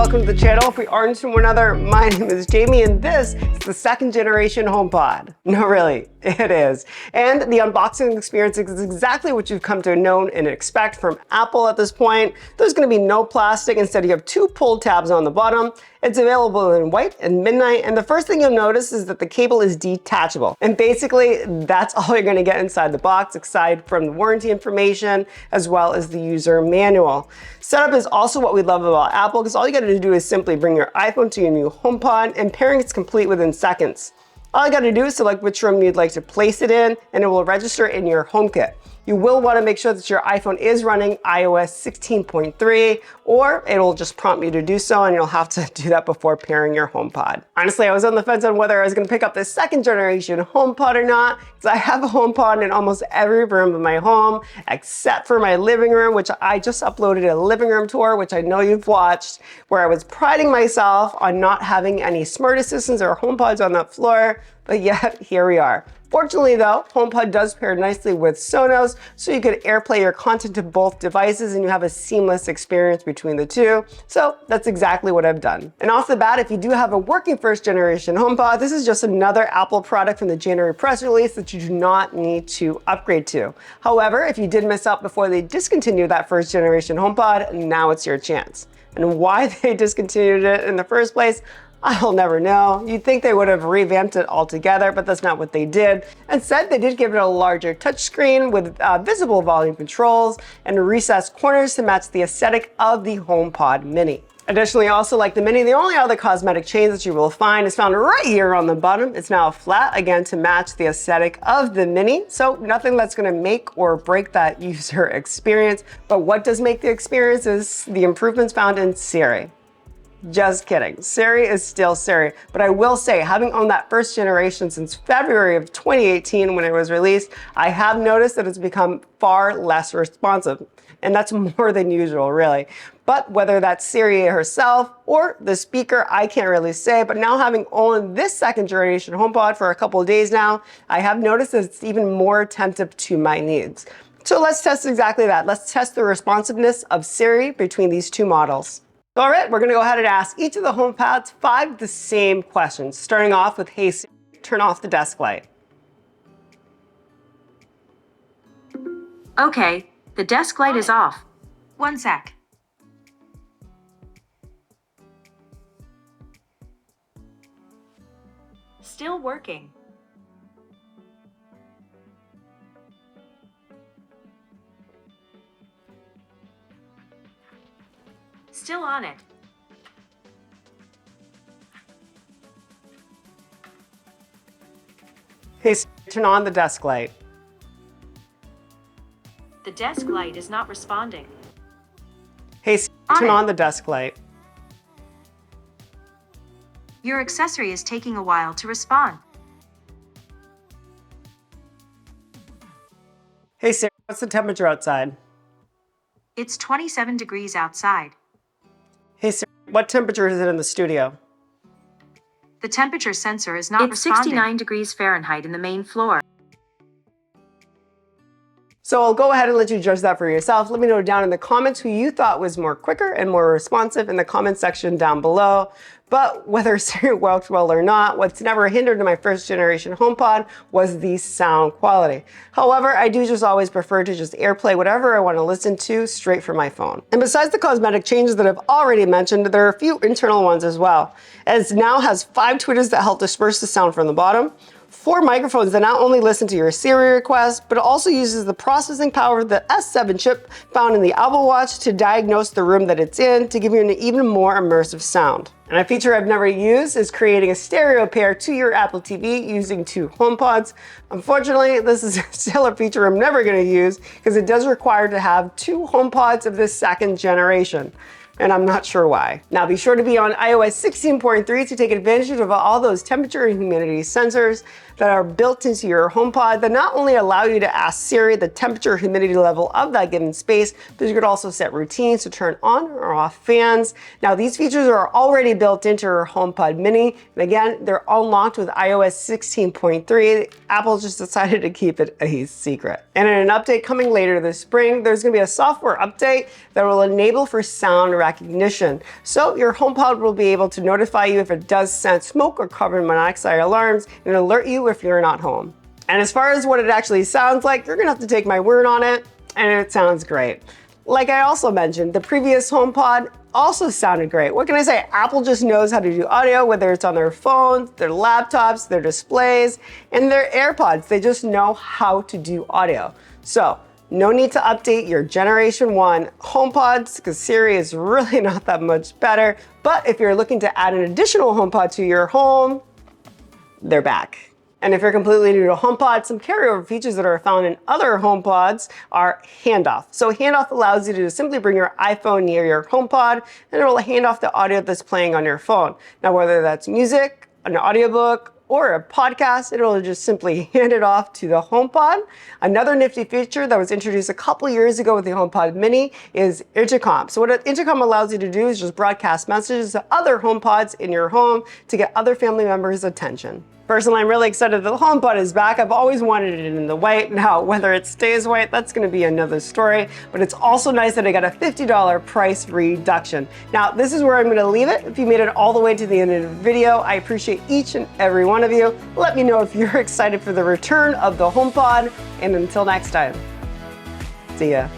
welcome to the channel. If we aren't from one another, my name is Jamie and this is the second generation HomePod. No, really, it is. And the unboxing experience is exactly what you've come to know and expect from Apple at this point. There's going to be no plastic. Instead, you have two pull tabs on the bottom. It's available in white and midnight. And the first thing you'll notice is that the cable is detachable. And basically, that's all you're going to get inside the box, aside from the warranty information, as well as the user manual. Setup is also what we love about Apple, because all you got to do is simply bring your iPhone to your new HomePod, and pairing is complete within seconds. All you got to do is select which room you'd like to place it in, and it will register in your HomeKit. You will want to make sure that your iPhone is running iOS 16.3, or it'll just prompt you to do so, and you'll have to do that before pairing your HomePod. Honestly, I was on the fence on whether I was going to pick up this second generation HomePod or not, because I have a HomePod in almost every room of my home, except for my living room, which I just uploaded a living room tour, which I know you've watched, where I was priding myself on not having any smart assistants or HomePods on that floor, but yet here we are. Fortunately though, HomePod does pair nicely with Sonos, so you could AirPlay your content to both devices and you have a seamless experience between the two. So that's exactly what I've done. And off the bat, if you do have a working first generation HomePod, this is just another Apple product from the January press release that you do not need to upgrade to. However, if you did miss out before they discontinued that first generation HomePod, now it's your chance. And why they discontinued it in the first place, I'll never know. You'd think they would have revamped it altogether, but that's not what they did. Instead, they did give it a larger touchscreen with visible volume controls and recessed corners to match the aesthetic of the HomePod Mini. Additionally, also like the Mini, the only other cosmetic change that you will find is found right here on the bottom. It's now flat, again, to match the aesthetic of the Mini. So nothing that's gonna make or break that user experience. But what does make the experience is the improvements found in Siri. Just kidding. Siri is still Siri, but I will say, having owned that first generation since February of 2018 when it was released, I have noticed that it's become far less responsive, and that's more than usual, really. But whether that's Siri herself or the speaker, I can't really say, but now having owned this second generation HomePod for a couple of days now, I have noticed that it's even more attentive to my needs. So let's test exactly that. Let's test the responsiveness of Siri between these two models. All right, we're going to go ahead and ask each of the HomePods 5 the same questions, starting off with, hey Siri, turn off the desk light. Okay, the desk light is off. One sec. Still working. Still on it. Hey Siri, turn on the desk light. The desk light is not responding. Hey Siri, turn on the desk light. Your accessory is taking a while to respond. Hey Siri, what's the temperature outside? It's 27 degrees outside. Hey Siri, what temperature is it in the studio? The temperature sensor is not responding. It's 69 degrees Fahrenheit in the main floor. So I'll go ahead and let you judge that for yourself. Let me know down in the comments who you thought was more quicker and more responsive in the comment section down below. But whether Siri worked well or not, what's never hindered my first generation HomePod was the sound quality. However, I do just always prefer to just AirPlay whatever I want to listen to straight from my phone. And besides the cosmetic changes that I've already mentioned, there are a few internal ones as well. As it now has 5 tweeters that help disperse the sound from the bottom, 4 microphones that not only listen to your Siri requests, but it also uses the processing power of the S7 chip found in the Apple Watch to diagnose the room that it's in to give you an even more immersive sound. And a feature I've never used is creating a stereo pair to your Apple TV using 2 HomePods. Unfortunately, this is still a feature I'm never going to use because it does require to have 2 HomePods of this second generation. And I'm not sure why. Now be sure to be on iOS 16.3 to take advantage of all those temperature and humidity sensors. that are built into your HomePod that not only allow you to ask Siri the temperature, humidity level of that given space, but you could also set routines to turn on or off fans. Now, these features are already built into your HomePod Mini. And again, they're unlocked with iOS 16.3. Apple just decided to keep it a secret. And in an update coming later this spring, there's going to be a software update that will enable for sound recognition. So your HomePod will be able to notify you if it does sense smoke or carbon monoxide alarms and alert you if you're not home. And as far as what it actually sounds like, you're gonna have to take my word on it, and it sounds great. Like I also mentioned, the previous HomePod also sounded great. What can I say? Apple just knows how to do audio, whether it's on their phones, their laptops, their displays, and their AirPods. They just know how to do audio. So no need to update your Generation 1 HomePods because Siri is really not that much better. But if you're looking to add an additional HomePod to your home, they're back. And if you're completely new to HomePod, some carryover features that are found in other HomePods are handoff. So handoff allows you to simply bring your iPhone near your HomePod and it will hand off the audio that's playing on your phone. Now, whether that's music, an audiobook, or a podcast, it'll just simply hand it off to the HomePod. Another nifty feature that was introduced a couple years ago with the HomePod Mini is intercom. So what an intercom allows you to do is just broadcast messages to other HomePods in your home to get other family members' attention. Personally, I'm really excited that the HomePod is back. I've always wanted it in the white. Now, whether it stays white, that's gonna be another story, but it's also nice that I got a $50 price reduction. Now, this is where I'm gonna leave it. If you made it all the way to the end of the video, I appreciate each and every one of you. Let me know if you're excited for the return of the HomePod, and until next time, see ya.